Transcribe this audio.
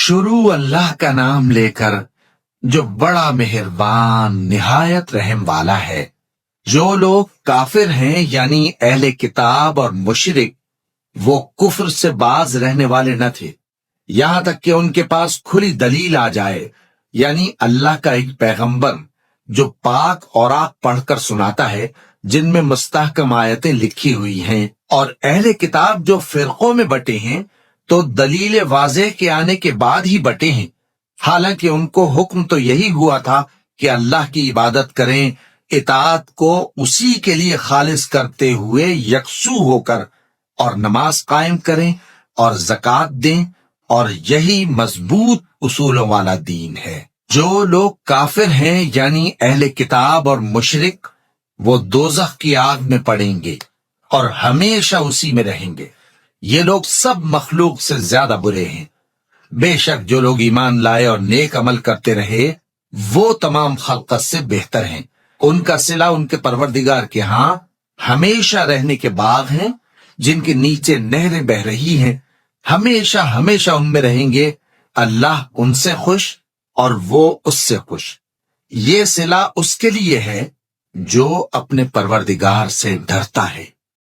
شروع اللہ کا نام لے کر جو بڑا مہربان نہایت رحم والا ہے۔ جو لوگ کافر ہیں یعنی اہل کتاب اور مشرک، وہ کفر سے باز رہنے والے نہ تھے یہاں تک کہ ان کے پاس کھلی دلیل آ جائے، یعنی اللہ کا ایک پیغمبر جو پاک اوراق پڑھ کر سناتا ہے جن میں مستحکم آیتیں لکھی ہوئی ہیں، اور اہل کتاب جو فرقوں میں بٹے ہیں تو دلیل واضح کے آنے کے بعد ہی بٹے ہیں، حالانکہ ان کو حکم تو یہی ہوا تھا کہ اللہ کی عبادت کریں، اطاعت کو اسی کے لیے خالص کرتے ہوئے یکسو ہو کر، اور نماز قائم کریں اور زکوٰۃ دیں، اور یہی مضبوط اصولوں والا دین ہے۔ جو لوگ کافر ہیں یعنی اہل کتاب اور مشرک، وہ دوزخ کی آگ میں پڑیں گے اور ہمیشہ اسی میں رہیں گے۔ یہ لوگ سب مخلوق سے زیادہ برے ہیں۔ بے شک جو لوگ ایمان لائے اور نیک عمل کرتے رہے وہ تمام خلقت سے بہتر ہیں۔ ان کا صلہ ان کے پروردگار کے ہاں ہمیشہ رہنے کے باغ ہیں جن کے نیچے نہریں بہ رہی ہیں، ہمیشہ ہمیشہ ان میں رہیں گے۔ اللہ ان سے خوش اور وہ اس سے خوش۔ یہ صلہ اس کے لیے ہے جو اپنے پروردگار سے ڈرتا ہے۔